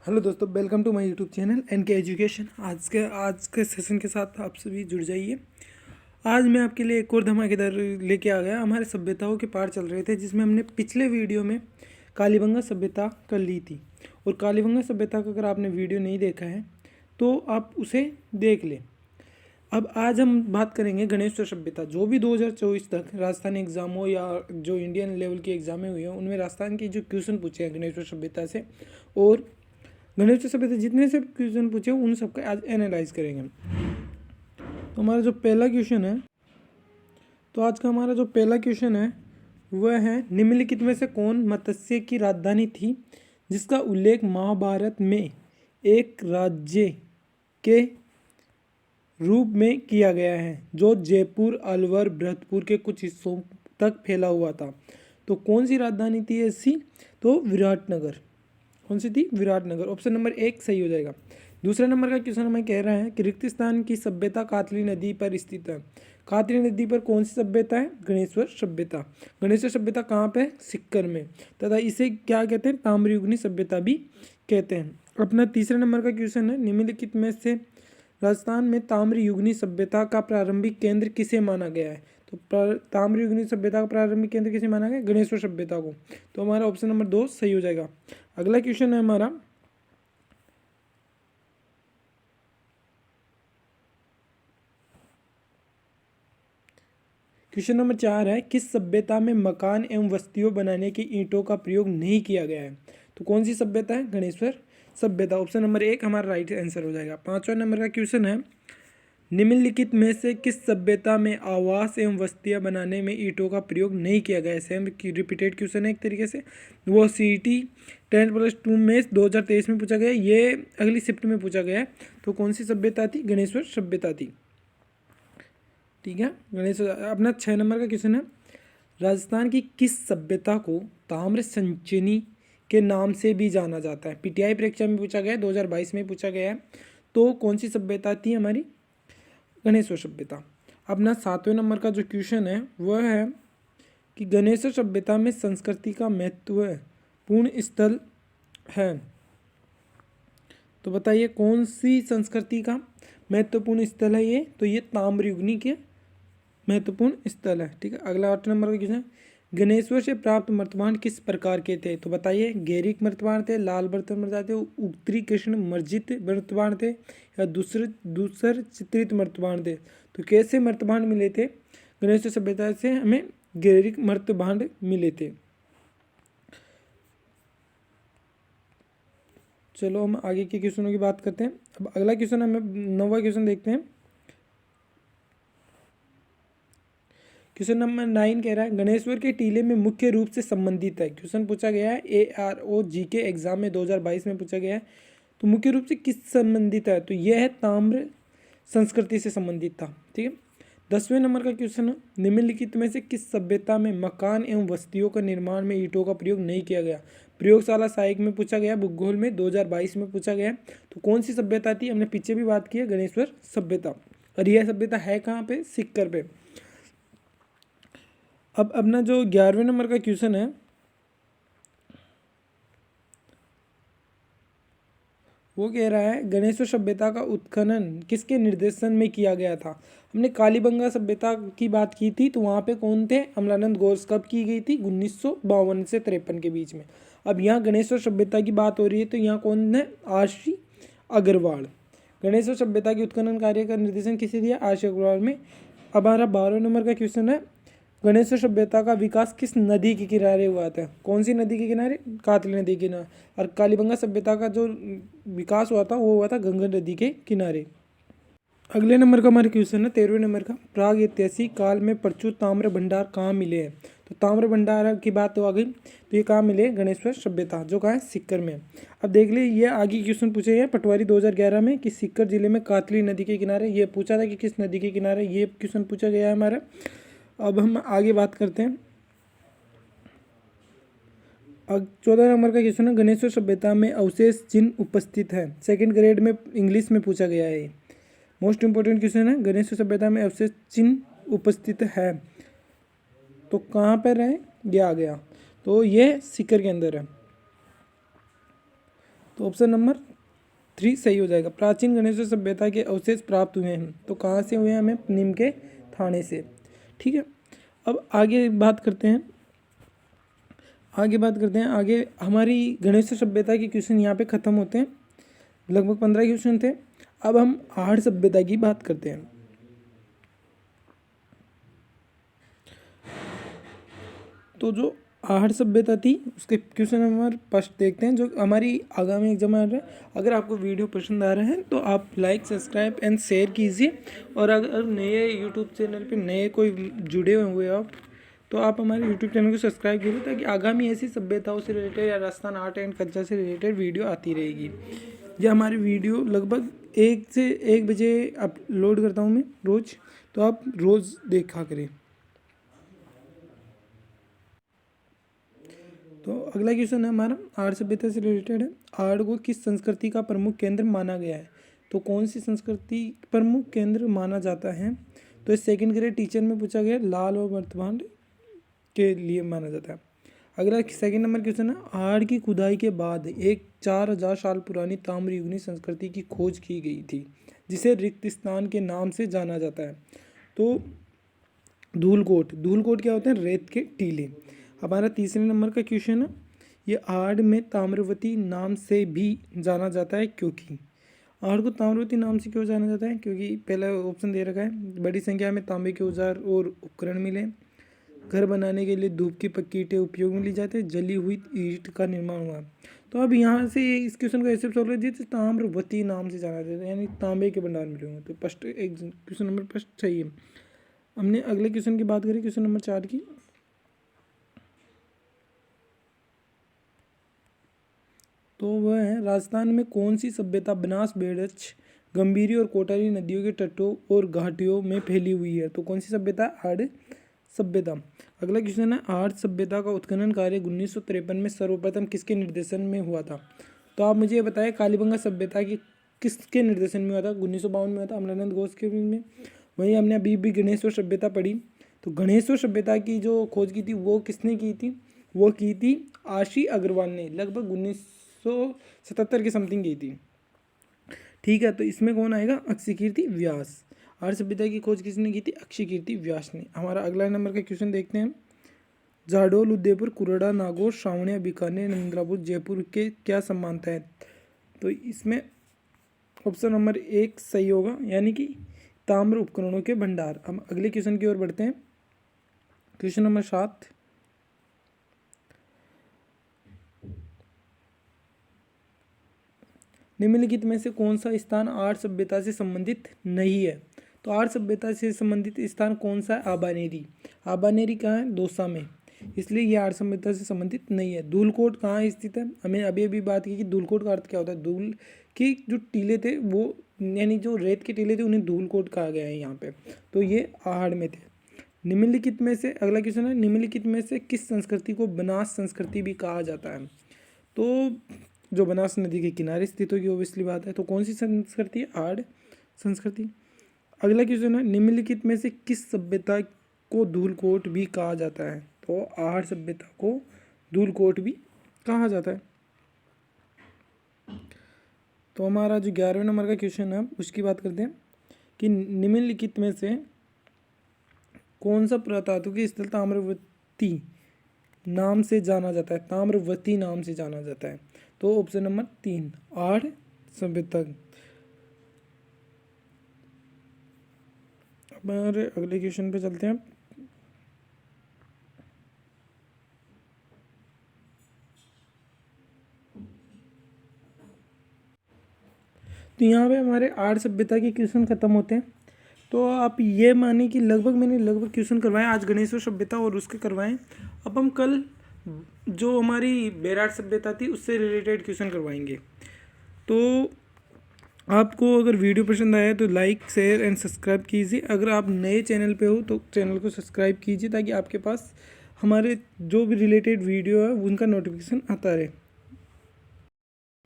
Hello दोस्तों, welcome to my YouTube channel NK education. आज के सेशन के साथ आप सभी जुड़ जाइए। आज मैं आपके लिए एक और धमाकेदार लेके आ गया। हमारे सभ्यताओं के पाठ चल रहे थे, जिसमें हमने पिछले वीडियो में कालीबंगा सभ्यता कर ली थी। और कालीबंगा सभ्यता का अगर आपने वीडियो नहीं देखा है तो आप उसे देख लें। अब आज हम बात करेंगे गणेश्वर सभ्यता। जो भी 2024 तक राजस्थान एग्जाम हो या जो इंडियन लेवल की एग्जामें हुई हैं, उनमें राजस्थान की जो क्वेश्चन पूछे हैं गणेश्वर सभ्यता से, और गणेश सभ्यता जितने से क्वेश्चन पूछे उन सबका आज एनालाइज करेंगे। तो हमारा जो पहला क्वेश्चन है, तो आज का हमारा जो पहला क्वेश्चन है वह है, निम्नलिखित में से कौन मत्स्य की राजधानी थी जिसका उल्लेख महाभारत में एक राज्य के रूप में किया गया है जो जयपुर, अलवर, भरतपुर के कुछ हिस्सों तक फैला हुआ था। तो कौन सी राजधानी थी ऐसी? तो विराटनगर। कौन सी थी? विराटनगर। ऑप्शन नंबर 1 सही हो जाएगा। दूसरे नंबर का क्वेश्चन हमें कह रहा है कि रिक्तिस्तान की सभ्यता कातली नदी पर स्थित है। कातली नदी पर कौन सी सभ्यता है? गणेश्वर सभ्यता। गणेश्वर सभ्यता कहाँ पे? सिक्कर में। तथा इसे क्या कहते हैं? ताम्रयुगनी सभ्यता भी कहते हैं। अपना तीसरे नंबर का क्वेश्चन है, निम्नलिखित में से राजस्थान में ताम्रयुगनी सभ्यता का प्रारंभिक केंद्र किसे माना गया है? तो ताम्रयुगनी सभ्यता का प्रारंभिक केंद्र किसे माना गया? गणेश्वर सभ्यता को। तो हमारा ऑप्शन नंबर 2 सही हो जाएगा। अगला क्वेश्चन है हमारा, क्वेश्चन नंबर 4 है, किस सभ्यता में मकान एवं बस्तियों बनाने की ईंटों का प्रयोग नहीं किया गया है? तो कौन सी सभ्यता है? गणेश्वर सभ्यता। ऑप्शन नंबर 1 हमारा राइट आंसर हो जाएगा। पांचवा नंबर का क्वेश्चन है, निम्नलिखित में से किस सभ्यता में आवास एवं बस्तियां बनाने में ईंटों का प्रयोग नहीं किया गया है? सेम रिपीटेड क्वेश्चन है एक तरीके से। वो सीईटी 10+2 में 2023 में पूछा गया, ये अगली शिफ्ट में पूछा गया है। तो कौन सी सभ्यता थी? गणेश्वर सभ्यता थी। ठीक है, गणेश्वर। अपना 6 नंबर का क्वेश्चन है, राजस्थान की किस सभ्यता को ताम्र संचयनी के नाम से भी जाना जाता है? पीटीआई परीक्षा में पूछा गया है, 2022 में पूछा गया है। तो कौन सी सभ्यता थी हमारी? गणेश्वर सभ्यता। अपना 7वें नंबर का जो क्वेश्चन है वह है कि गणेश्वर सभ्यता में संस्कृति का महत्वपूर्ण स्थल है। तो बताइए कौन सी संस्कृति का महत्वपूर्ण स्थल है ये? तो ये ताम्रयुगनी के महत्वपूर्ण स्थल है। ठीक है, अगला 8 नंबर का क्वेश्चन, गणेश्वर से प्राप्त मर्तमान किस प्रकार के थे? तो बताइए, गैरिक मर्तमान थे, लाल मर्तमान थे, उत्तरी कृष्ण मर्जित मर्तमान थे, या दूसर चित्रित मर्तमान थे? तो कैसे मर्तमान मिले थे? गणेश्वर सभ्यता से हमें गैरिक मर्तभांड मिले थे। चलो हम आगे के क्वेश्चनों की बात करते हैं। अब अगला क्वेश्चन हमें 9वां क्वेश्चन देखते हैं। क्वेश्चन नंबर 9 कह रहा है, गणेश्वर के टीले में मुख्य रूप से संबंधित है। क्वेश्चन पूछा गया है ARO GK एग्जाम में 2022 में पूछा गया है। तो मुख्य रूप से किस संबंधित है? तो यह है ताम्र संस्कृति से संबंधित था। ठीक है, 10वें नंबर का क्वेश्चन है, निम्नलिखित में से किस सभ्यता में मकान एवं बस्तियों का निर्माण में ईंटों का प्रयोग नहीं किया गया? प्रयोगशाला सहायक में पूछा गया, भूगोल में 2022 में पूछा गया। तो कौन सी सभ्यता थी? हमने पीछे भी बात की है, गणेश्वर सभ्यता। और यह सभ्यता है कहाँ पे? सिक्कर पे। अब अपना जो 11वें नंबर का क्वेश्चन है वो कह रहा है, गणेश्वर सभ्यता का उत्खनन किसके निर्देशन में किया गया था? हमने कालीबंगा सभ्यता की बात की थी, तो वहाँ पे कौन थे? अमलानंद घोष। कब की गई थी? 1952 से 53 के बीच में। अब यहाँ गणेश्वर सभ्यता की बात हो रही है, तो यहाँ कौन है? आरसी अग्रवाल। गणेश्वर सभ्यता के उत्खनन कार्य का निर्देशन किसे दिया? आरसी अग्रवाल में। अब हमारा 12वें नंबर का क्वेश्चन है, गणेश्वर सभ्यता का विकास किस नदी के किनारे हुआ था? कौन सी नदी के किनारे? कातली नदी के किनारे। और कालीबंगा सभ्यता का जो विकास हुआ था वो हुआ था गंगा नदी के किनारे। अगले नंबर का हमारा क्वेश्चन है 13वें नंबर का, प्राग ऐतिहासिक काल में प्रचुर ताम्र भंडार कहाँ मिले हैं? तो ताम्र भंडार की बात तो आ गई, तो ये कहाँ मिले? गणेश्वर सभ्यता, जो कहाँ है? सिक्कर में। अब देख लीजिए, ये आगे क्वेश्चन पूछे गए पटवारी 2011 में कि सिक्कर जिले में कातली नदी के किनारे, ये पूछा था कि किस नदी के किनारे, ये क्वेश्चन पूछा गया है हमारा। अब हम आगे बात करते हैं। अब 14 नंबर का क्वेश्चन है, गणेश्वर सभ्यता में अवशेष चिन्ह उपस्थित है। सेकंड ग्रेड में इंग्लिश में पूछा गया है। मोस्ट इंपोर्टेंट क्वेश्चन है, गणेश्वर सभ्यता में अवशेष चिन्ह उपस्थित है, तो कहाँ पर है? ये आ गया, तो ये सिक्कर के अंदर है। तो ऑप्शन नंबर 3 सही हो जाएगा। प्राचीन गणेश सभ्यता के अवशेष प्राप्त हुए हैं, तो कहाँ से हुए हैं? हमें नीम के थाने से। ठीक है, अब आगे बात करते हैं। आगे हमारी गणेश सभ्यता के क्वेश्चन यहाँ पे ख़त्म होते हैं। लगभग 15 क्वेश्चन थे। अब हम आहड़ सभ्यता की बात करते हैं। तो जो आहड़ सभ्यता थी उसके क्वेश्चन नंबर फर्स्ट देखते हैं, जो हमारी आगामी एग्जाम आ रहा है। अगर आपको वीडियो पसंद आ रहा है तो आप लाइक, सब्सक्राइब एंड शेयर कीजिए। और अगर नए यूट्यूब चैनल पे नए कोई जुड़े हुए आप, तो आप हमारे यूट्यूब चैनल को सब्सक्राइब कीजिए, ताकि आगामी ऐसी सभ्यताओं से रिलेटेड या राजस्थान आर्ट एंड कल्चर से रिलेटेड वीडियो आती रहेगी। यह हमारी वीडियो लगभग 1 से 1 बजे अपलोड करता हूँ मैं रोज़, तो आप रोज़ देखा करें। तो अगला क्वेश्चन है हमारा आहड़ सभ्यता से रिलेटेड है। आहड़ को किस संस्कृति का प्रमुख केंद्र माना गया है? तो कौन सी संस्कृति प्रमुख केंद्र माना जाता है? तो इस सेकंड ग्रेड टीचर में पूछा गया, लाल और वर्तमान के लिए माना जाता है। अगला सेकंड नंबर क्वेश्चन है, आहड़ की खुदाई के बाद एक 4000 साल पुरानी ताम्रयुगीन संस्कृति की खोज की गई थी, जिसे रिक्त स्थान के नाम से जाना जाता है। तो धूलकोट क्या होते हैं? रेत के टीले। हमारा तीसरे नंबर का क्वेश्चन है, ये आहड़ में ताम्रवती नाम से भी जाना जाता है, क्योंकि आहड़ को ताम्रवती नाम से क्यों जाना जाता है? क्योंकि पहला ऑप्शन दे रखा है, बड़ी संख्या में तांबे के औजार और उपकरण मिले, घर बनाने के लिए धूप की पक्की ईंटें उपयोग में ली जाती है, जली हुई ईंट का निर्माण हुआ। तो अब यहाँ से इस क्वेश्चन को ऐसे सॉल्व कीजिए, तो ताम्रवती नाम से जाना जाता है, यानी तांबे के भंडार मिले होंगे। तो फर्स्ट एक क्वेश्चन नंबर फर्स्ट सही है। हमने अगले क्वेश्चन की बात करी, क्वेश्चन नंबर 4 की। तो वह है, राजस्थान में कौन सी सभ्यता बनास, बेड़च, गंभीरी और कोटारी नदियों के तटों और घाटियों में फैली हुई है? तो कौन सी सभ्यता? आहड़ सभ्यता। अगला क्वेश्चन है, आहड़ सभ्यता का उत्खनन कार्य 1953 में सर्वप्रथम किसके निर्देशन में हुआ था? तो आप मुझे ये बताएं, कालीबंगा सभ्यता की किसके निर्देशन में हुआ था? 1952 में हुआ था, अमलानंद घोष के में। वहीं हमने अभी भी गणेश्वर सभ्यता पढ़ी, तो गणेश्वर सभ्यता की जो खोज की थी वो किसने की थी? वो की थी आशी अग्रवाल ने, लगभग 1977 के समथिंग की थी। ठीक है, तो इसमें कौन आएगा? अक्षयकीर्ति व्यास। आहड़ सभ्यता की खोज किसने की थी? अक्षयकीर्ति व्यास ने। हमारा अगला नंबर का क्वेश्चन देखते हैं, जाडोल, उदयपुर, कुरड़ा, नागौर, श्रावणिया, बीकानेर, नंद्रापुर, जयपुर के क्या समानता है? तो इसमें ऑप्शन नंबर 1 सही होगा, यानी कि ताम्र उपकरणों के भंडार। हम अगले क्वेश्चन की ओर बढ़ते हैं, क्वेश्चन नंबर 7। निम्नलिखित में से कौन सा स्थान आहड़ सभ्यता से संबंधित नहीं है? तो आहड़ सभ्यता से संबंधित स्थान कौन सा है? आबानेरी। आबानेरी कहाँ है? दौसा में, इसलिए यह आहड़ सभ्यता से संबंधित नहीं है। धूलकोट कहाँ स्थित है? हमें अभी अभी बात की कि धूलकोट का अर्थ क्या होता है। धूल की जो टीले थे वो, यानी जो रेत के टीले थे, उन्हें धूलकोट कहा गया है यहाँ पे, तो ये आहड़ में थे। निम्नलिखित में से, अगला क्वेश्चन है, निम्नलिखित में से किस संस्कृति को बनास संस्कृति भी कहा जाता है? तो जो बनास नदी के किनारे स्थित होगी, ओबियसली बात है। तो कौन सी संस्कृति है? आहड़ संस्कृति। अगला क्वेश्चन है, निम्नलिखित में से किस सभ्यता को धूलकोट भी कहा जाता है? तो आहड़ सभ्यता को धूलकोट भी कहा जाता है। तो हमारा जो 11वें नंबर का क्वेश्चन है उसकी बात करते हैं कि निम्नलिखित में से कौन सा पुरातात्विक स्थल ताम्रवती नाम से जाना जाता है? ताम्रवती नाम से जाना जाता है। तो ऑप्शन नंबर 3 आहड़ सभ्यता। हमारे अगले क्वेश्चन पे चलते हैं। तो यहाँ पे हमारे आहड़ सभ्यता के क्वेश्चन खत्म होते हैं। तो आप ये माने कि मैंने लगभग क्वेश्चन करवाए आज गणेश्वर सभ्यता और उसके करवाएं। अब हम कल जो हमारी बेराट सभ्यता थी उससे रिलेटेड क्वेश्चन करवाएंगे। तो आपको अगर वीडियो पसंद आया तो लाइक, शेयर एंड सब्सक्राइब कीजिए। अगर आप नए चैनल पे हो तो चैनल को सब्सक्राइब कीजिए, ताकि आपके पास हमारे जो भी रिलेटेड वीडियो है उनका नोटिफिकेशन आता रहे।